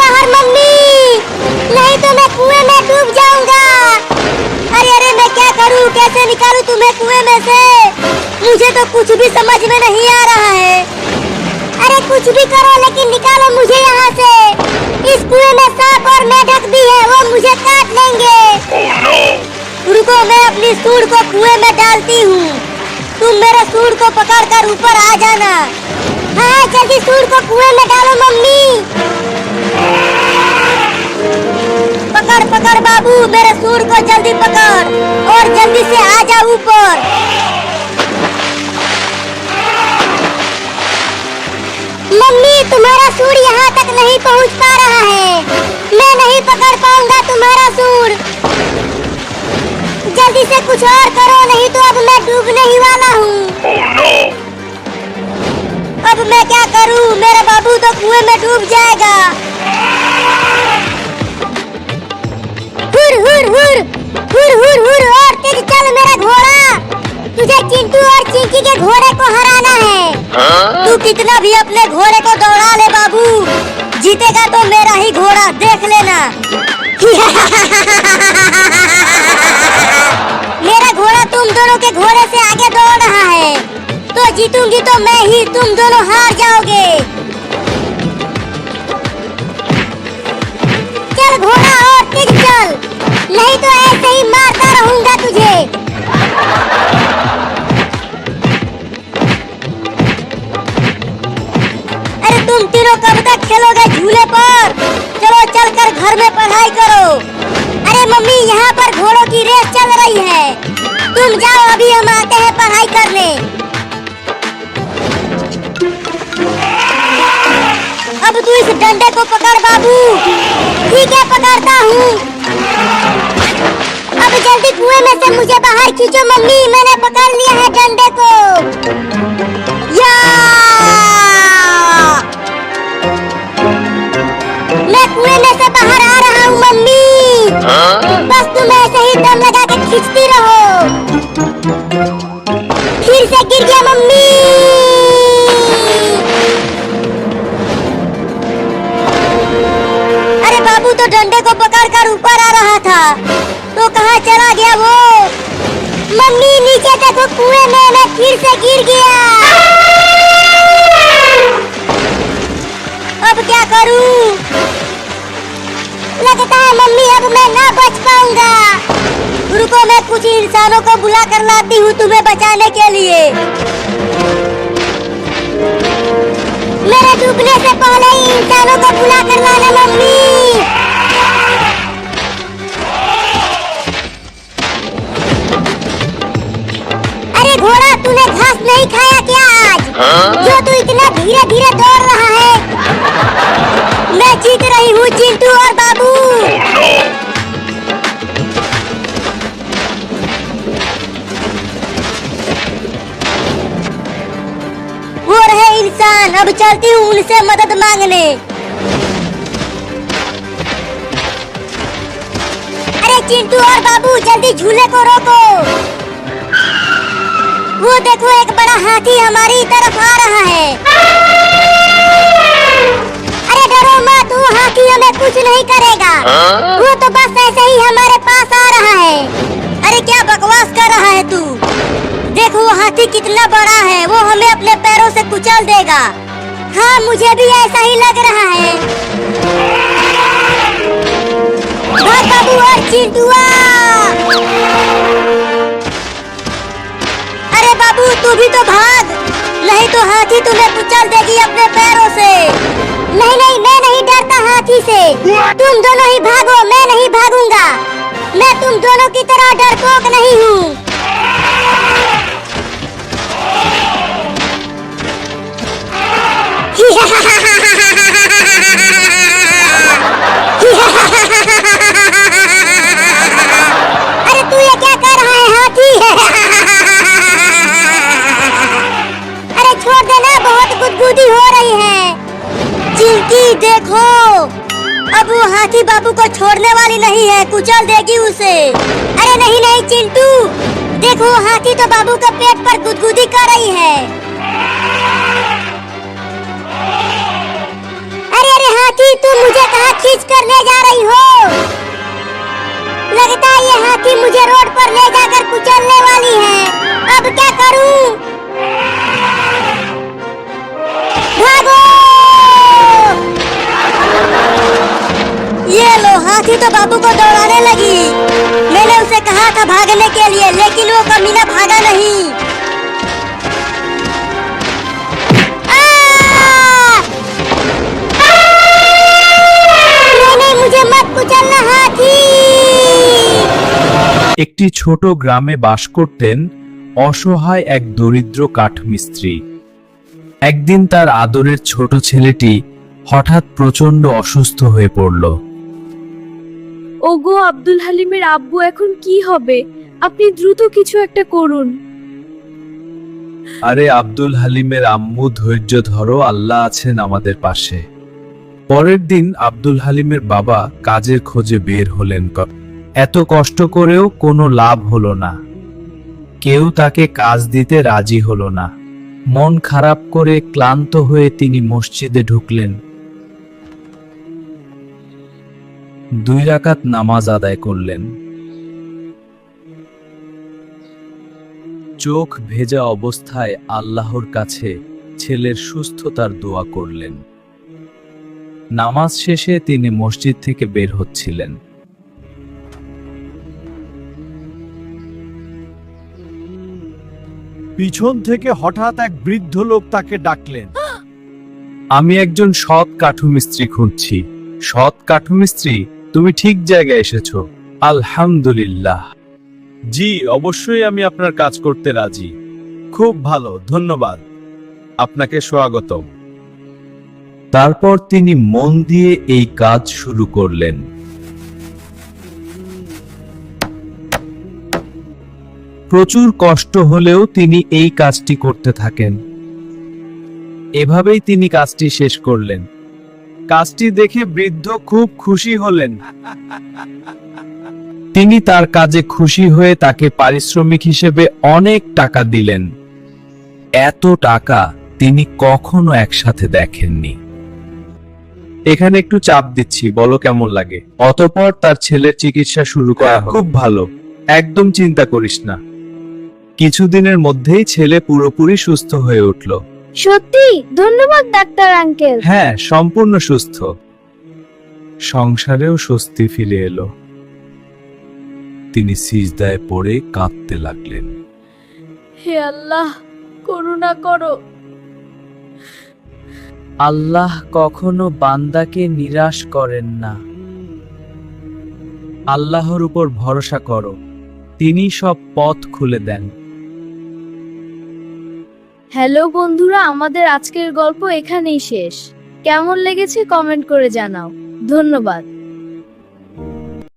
बाहर मम्मी, नहीं तो मैं कुएं में डूब जाऊंगा। अरे अरे मैं क्या करूं, कैसे निकालूं तुम्हें कुएं में से? मुझे तो कुछ भी समझ में नहीं आ रहा है। अरे कुछ भी करो लेकिन निकालो मुझे यहाँ से। इस कुएं में सांप और मेढक भी है, वो मुझे काट लेंगे। Oh no! रुको, मैं अपनी सूंड को कुएं में डालती हूँ। तुम मेरे सूंड को पकड़कर ऊपर आ जाना। हाँ जल्दी सूंड को कुएं में डालो मम्मी। पकड़ पकड़ बाबू, मेरे सूंड को जल्दी पकड़ और जल्दी से आ जा ऊपर। मम्मी तुम्हारा सूंड यहाँ तक नहीं पहुँच पा रहा है, मैं नहीं पकड़ पाऊंगा तुम्हारा सूंड। जल्दी से कुछ और करो, नहीं तो अब मैं डूबने ही वाला हूँ। Oh no! अब मैं क्या करूँ, मेरा बाबू तो कुएं में डूब जाएगा। हुर हुर हुर हुर हुर हुर और तेज चल मेरा घोड़ा, तुझे चिंटू और चिंकी के घोड़े को हराना है। तू कितना भी अपने घोड़े को दौड़ा ले बाबू, जीतेगा तो मेरा ही घोड़ा, देख लेना। मेरा घोड़ा तुम दोनों के घोड़े से आगे दौड़ रहा है, तो जीतूंगी तो मैं ही, तुम दोनों हार जाओगे। चल घोड़ा और तेज चल, नहीं तो ऐसे ही मारता रहूंगा तुझे। अरे तुम तीनों कब तक खेलोगे झूले पर? चलो चलकर घर में पढ़ाई करो। अरे मम्मी यहाँ पर घोड़ों की रेस चल रही है, तुम जाओ, अभी हम आते हैं पढ़ाई करने। अब तू इस डंडे को पकड़ बाबू। ठीक है पकड़ता हूँ। अब जल्दी कुएं में से मुझे बाहर खींचो मम्मी, मैंने पकड़ लिया है डंडे को। या मैं कुएं में से बाहर आ रहा हूँ मम्मी। बस तुम ऐसे ही दम लगा के खींचती रहो। फिर से गिर गया मम्मी। अरे बाबू तो डंडे को पकड़कर ऊपर आ रहा था, तो कहाँ चला गया वो? मम्मी नीचे देखो कुएं में मैं फिर से गिर गया। अब क्या करूं? लगता है मम्मी अब मैं ना बच पाऊंगा। रुको मैं कुछ इंसानों को बुला कर लाती हूँ तुम्हें बचाने के लिए। मेरे डूबने से पहले ही इंसानों को बुला कर लाना मम्मी। अरे घोड़ा तूने घास नहीं खाया क्या आज? जो तू इतना धीरे धीरे दौड़ रहा है। मैं जीत रही हूँ चिंटू और बाबू। वो रहे इंसान, अब चलती हूँ उनसे मदद मांगने। अरे चिंटू और बाबू जल्दी झूले को रोको। वो देखो एक बड़ा हाथी हमारी तरफ आ रहा है। अरे डरो मत, वो हाथी हमें कुछ नहीं करेगा। वो तो बस ऐसे ही हमारे पास आ रहा है। अरे क्या बकवास कर रहा है तू? देखो वो हाथी कितना बड़ा है, वो हमें अपने पैरों से कुचल देगा। हाँ मुझे भी ऐसा ही लग रहा है। भाग बाबू और चिंटुआ। अरे बाबू तू भी तो भाग, नहीं तो हाथी तुम्हें कुचल देगी अपने पैरों से। नहीं नहीं मैं नहीं डरता हाथी से, तुम दोनों ही भागो, मैं नहीं भागूंगा। मैं तुम दोनों की तरह डरपोक नहीं हूँ। अरे तू ये क्या कर रहा है हाथी? अरे छोड़ देना, बहुत गुदगुदी हो रही है। चिंकी देखो, अब वो हाथी बाबू को छोड़ने वाली नहीं है, कुचल देगी उसे। अरे नहीं नहीं चिंटू, देखो हाथी तो बाबू के पेट पर गुदगुदी कर रही है। अरे अरे हाथी तू मुझे कहाँ मुझे रोड पर ले जाकर कुचलने वाली है। अब क्या करूं? भागो! ये लो, हाथी तो बाबू को दौड़ाने लगी। मैंने उसे कहा था भागने के लिए, लेकिन वो कमीना भागा नहीं। नहीं, मुझे मत कुचलना हाथी। একটি ছোট গ্রামে বাস করতেন অসহায় এক দরিদ্র কাঠমিস্ত্রি। একদিন তার আদরের ছোট ছেলেটি হঠাৎ প্রচন্ড অসুস্থ হয়ে পড়ল। ওগো আব্দুল হালিমের আব্বু, এখন কি হবে? আপনি দ্রুত কিছু একটা করুন। আরে আব্দুল হালিমের আম্মু, ধৈর্য ধরো, আল্লাহ আছেন আমাদের পাশে। পরের দিন আব্দুল হালিমের বাবা কাজের খোঁজে বের হলেন। এত কষ্ট করেও কোনো লাভ হলো না। কেউ তাকে কাজ দিতে রাজি হলো না। মন খারাপ করে ক্লান্ত হয়ে তিনি মসজিদে ঢুকলেন। 2 রাকাত নামাজ আদায় করলেন। চোখ ভেজা অবস্থায় আল্লাহর কাছে ছেলের সুস্থতার দোয়া করলেন। নামাজ শেষে তিনি মসজিদ থেকে বের হচ্ছিলেন। পিছন থেকে হঠাৎ এক বৃদ্ধ লোক তাকে ডাকলেন। আমি একজন সৎ কাঠুমিস্ত্রি খুঁজছি। সৎ কাঠুমিস্ত্রি, তুমি ঠিক জায়গায় এসেছো। আলহামদুলিল্লাহ। জি, অবশ্যই আমি আপনার কাজ করতে রাজি। খুব ভালো, ধন্যবাদ। আপনাকে স্বাগতম। তারপর তিনি মন দিয়ে এই কাজ শুরু করলেন। প্রচুর কষ্ট হলেও তিনি এই কাজটি করতে থাকেন। এভাবেই তিনি কাজটি শেষ করলেন। কাজটি দেখে বৃদ্ধ খুব খুশি হলেন। তিনি তার কাজে খুশি হয়ে তাকে পারিশ্রমিক হিসেবে অনেক টাকা দিলেন। এত টাকা তিনি কখনো একসাথে দেখেননি। এখানে একটু চাপ দিচ্ছি, বলো কেমন লাগে। অতঃপর তার ছেলের চিকিৎসা শুরু করা হলো। খুব ভালো, একদম চিন্তা করিস না। কিছুদিনের মধ্যেই ছেলে পুরোপুরি সুস্থ হয়ে উঠল। সত্যি ধন্যবাদ ডাক্তার আঙ্কেল। হ্যাঁ, সম্পূর্ণ সুস্থ। সংসারেও স্বস্তি ফিরে এলো। তিনি সিজদায় পড়ে কাঁদতে লাগলেন। হে আল্লাহ, করুণা করো। আল্লাহ কখনো বান্দাকে নিরাশ করেন না। আল্লাহর উপর ভরসা করো, তিনি সব পথ খুলে দেন। হ্যালো বন্ধুরা, আমাদের আজকের গল্প এখানেই শেষ। কেমন লেগেছে কমেন্ট করে জানাও। ধন্যবাদ।